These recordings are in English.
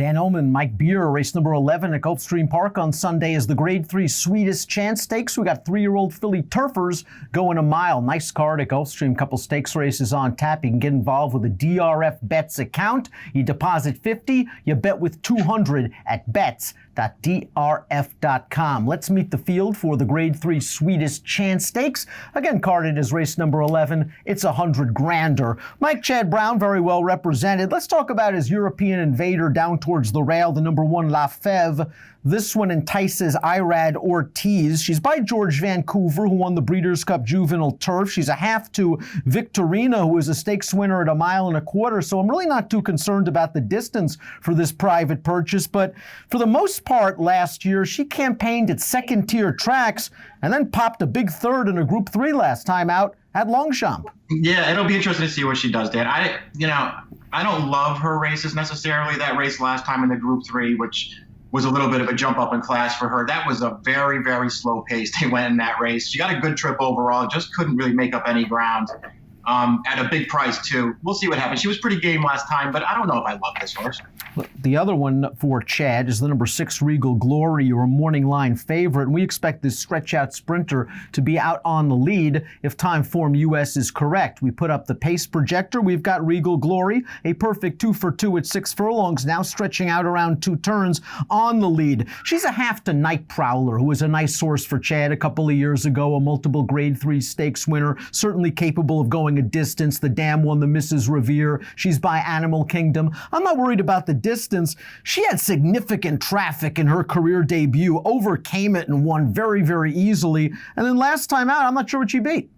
Dan Illman and Mike Beer, race number 11 at Gulfstream Park on Sunday is the Grade 3 Sweetest Chant Stakes. We got 3-year-old filly turfers going a mile. Nice card at Gulfstream. Couple stakes races on tap. You can get involved with a DRF Bets account. You deposit 50, you bet with 200 at bets.drf.com. Let's meet the field for the Grade 3 Sweetest Chant Stakes. Again, carded as race number 11. It's $100 grander. Mike Chad Brown, very well represented. Let's talk about his European Invader down towards the rail, the number 1 La Fève. This one entices Irad Ortiz. She's by George Vancouver, who won the Breeders' Cup Juvenile Turf. She's a half to Victorina, who is a stakes winner at 1.25 miles. So I'm really not too concerned about the distance for this private purchase. But for the most part last year, she campaigned at second-tier tracks and then popped a big third in a Group 3 last time out at Longchamp. Yeah, it'll be interesting to see what she does, Dan. I don't love her races necessarily. That race last time in the Group 3, which was a little bit of a jump up in class for her. That was a very, very slow pace they went in that race. She got a good trip overall, just couldn't really make up any ground at a big price too. We'll see what happens. She was pretty game last time, but I don't know if I love this horse. The other one for Chad is the number 6 Regal Glory, your morning line favorite. And we expect this stretch-out sprinter to be out on the lead if Timeform US is correct. We put up the pace projector. We've got Regal Glory, a perfect 2 for 2 at 6 furlongs, now stretching out around 2 turns on the lead. She's a half to Night Prowler, who was a nice horse for Chad a couple of years ago, a multiple Grade 3 stakes winner, certainly capable of going a distance. The dam won the Mrs. Revere. She's by Animal Kingdom. I'm not worried about the distance. She had significant traffic in her career debut, overcame it and won very, very easily. And then last time out, I'm not sure what she beat.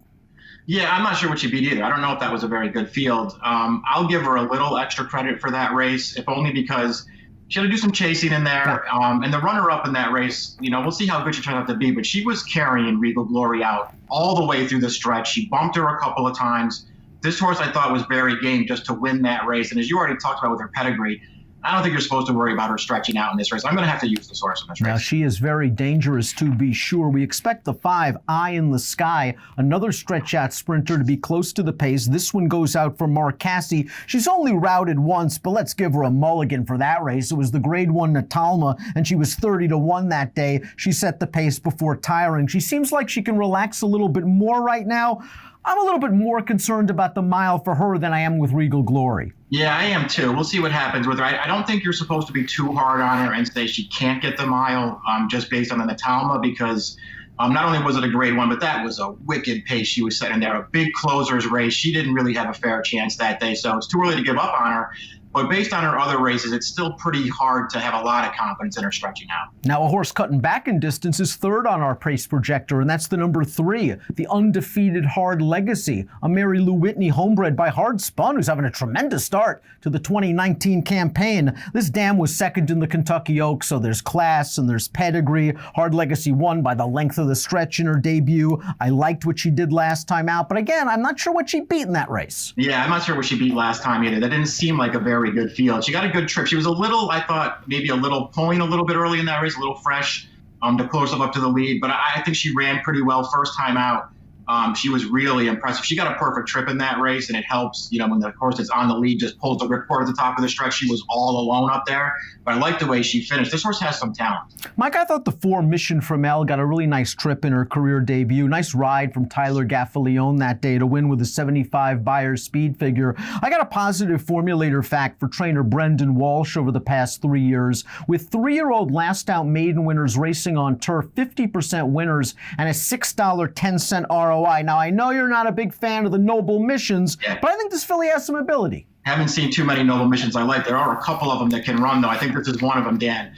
Yeah, I'm not sure what she beat either. I don't know if that was a very good field. I'll give her a little extra credit for that race, if only because she had to do some chasing in there. And the runner-up in that race, we'll see how good she turned out to be, but she was carrying Regal Glory out all the way through the stretch. She bumped her a couple of times. This horse I thought was very game just to win that race. And as you already talked about with her pedigree, I don't think you're supposed to worry about her stretching out in this race. I'm going to have to use this horse in this race. Now, she is very dangerous, to be sure. We expect the 5, Eye in the Sky, another stretch-out sprinter, to be close to the pace. This one goes out for Mark Casse. She's only routed once, but let's give her a mulligan for that race. It was the Grade 1 Natalma, and she was 30-1 that day. She set the pace before tiring. She seems like she can relax a little bit more right now. I'm a little bit more concerned about the mile for her than I am with Regal Glory. Yeah, I am too. We'll see what happens with her. I don't think you're supposed to be too hard on her and say she can't get the mile just based on the Natalma, because not only was it a Grade 1, but that was a wicked pace she was setting there. A big closer's race. She didn't really have a fair chance that day, so it's too early to give up on her. But based on her other races, it's still pretty hard to have a lot of confidence in her stretching out. Now, a horse cutting back in distance is third on our pace projector, and that's the number 3, the undefeated Hard Legacy, a Mary Lou Whitney homebred by Hard Spun, who's having a tremendous start to the 2019 campaign. This dam was second in the Kentucky Oaks, so there's class and there's pedigree. Hard Legacy won by the length of the stretch in her debut. I liked what she did last time out, but again, I'm not sure what she beat in that race. Yeah, I'm not sure what she beat last time either. That didn't seem like a very good field. She got a good trip. She was a little, I thought, maybe a little pulling a little bit early in that race, a little fresh to close up to the lead. But I think she ran pretty well first time out. She was really impressive. She got a perfect trip in that race, and it helps, when the horse is on the lead, just pulls the ripcord at the top of the stretch. She was all alone up there, but I like the way she finished. This horse has some talent. Mike, I thought the 4 Mission from Elle got a really nice trip in her career debut. Nice ride from Tyler Gaffalione that day to win with a 75 Beyer speed figure. I got a positive formulator fact for trainer Brendan Walsh over the past 3 years. With 3-year-old last out maiden winners racing on turf, 50% winners, and a $6.10 ROI. Now, I know you're not a big fan of the Noble Missions, but I think this filly has some ability. Haven't seen too many Noble Missions I like. There are a couple of them that can run, though. I think this is one of them, Dan.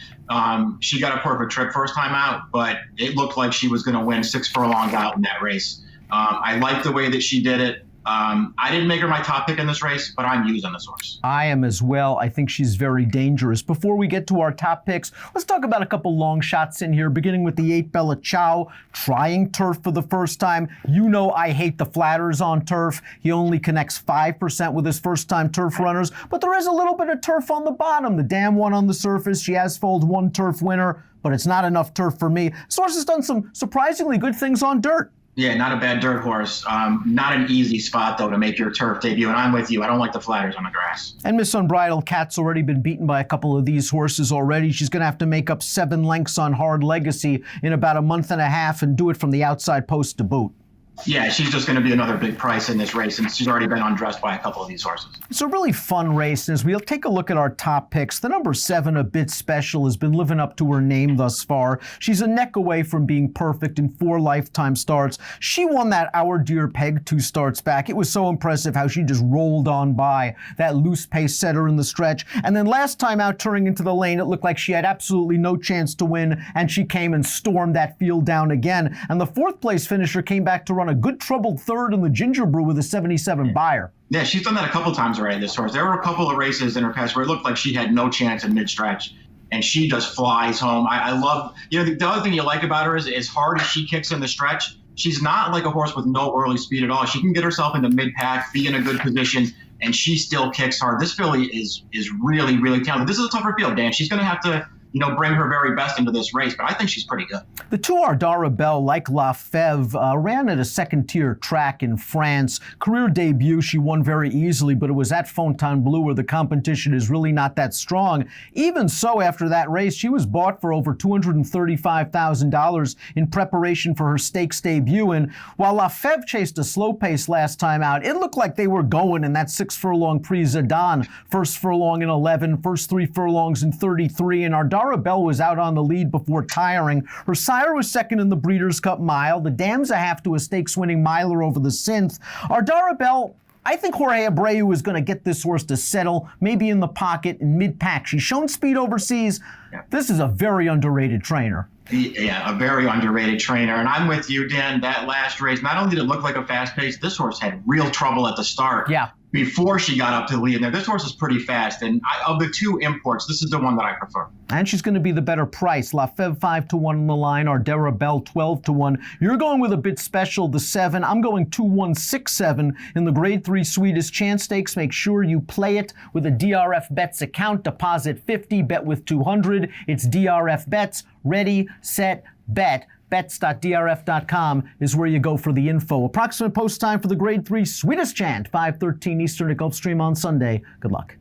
She got a perfect trip first time out, but it looked like she was going to win 6 furlongs out in that race. I like the way that she did it. I didn't make her my top pick in this race, but I'm using this horse. I am as well. I think she's very dangerous. Before we get to our top picks, let's talk about a couple long shots in here, beginning with the 8 Bella Ciao, trying turf for the first time. I hate the flatters on turf. He only connects 5% with his first-time turf runners, but there is a little bit of turf on the bottom. The dam won on the surface. She has foaled 1 turf winner, but it's not enough turf for me. This horse has done some surprisingly good things on dirt. Yeah, not a bad dirt horse. Not an easy spot, though, to make your turf debut. And I'm with you. I don't like the flatters on the grass. And Miss Unbridled Cat's already been beaten by a couple of these horses already. She's going to have to make up 7 lengths on Hard Legacy in about a month and a half and do it from the outside post to boot. Yeah, she's just going to be another big price in this race, and she's already been undressed by a couple of these horses. It's a really fun race, and as we'll take a look at our top picks, the number 7, A Bit Special, has been living up to her name thus far. She's a neck away from being perfect in 4 lifetime starts. She won that Our Dear Peg 2 starts back. It was so impressive how she just rolled on by that loose pace setter in the stretch. And then last time out, turning into the lane, it looked like she had absolutely no chance to win, and she came and stormed that field down again. And the 4th place finisher came back to run a good troubled 3rd in the Ginger Brew with a 77 buyer. Yeah, she's done that a couple times already, this horse. There were a couple of races in her past where it looked like she had no chance in mid-stretch, and she just flies home. I love, the other thing you like about her is as hard as she kicks in the stretch, she's not like a horse with no early speed at all. She can get herself into mid-pack, be in a good position, and she still kicks hard. This filly is really, really talented. This is a tougher field, Dan. She's going to have to bring her very best into this race, but I think she's pretty good. The 2 Ardara Belle, like La Fève, ran at a second-tier track in France. Career debut, she won very easily, but it was at Fontainebleau where the competition is really not that strong. Even so, after that race, she was bought for over $235,000 in preparation for her stakes debut, and while La Fève chased a slow pace last time out, it looked like they were going in that 6-furlong Prix Zidane. First furlong in 11, first 3 furlongs in 33, and Ardara Belle was out on the lead before tiring. Her sire was second in the Breeders' Cup Mile. The dam's a half to a stakes-winning miler over the Synth. Ardara Belle, I think Jorge Abreu is going to get this horse to settle, maybe in the pocket in mid-pack. She's shown speed overseas. Yeah. This is a very underrated trainer. Yeah, a very underrated trainer. And I'm with you, Dan. That last race, not only did it look like a fast pace, this horse had real trouble at the start. Yeah. Before she got up to the lead. Now, this horse is pretty fast, and of the 2 imports, this is the one that I prefer. And she's going to be the better price. La Fève 5-1 on the line, Ardara Belle 12-1. You're going with A Bit Special, the 7. I'm going 2-1-6-7 in the Grade 3 Sweetest Chant Stakes. Make sure you play it with a DRF Bets account. Deposit 50, bet with 200. It's DRF Bets. Ready, set, bet. Bets.drf.com is where you go for the info. Approximate post time for the Grade 3 Sweetest Chant, 5:13 Eastern at Gulfstream on Sunday. Good luck.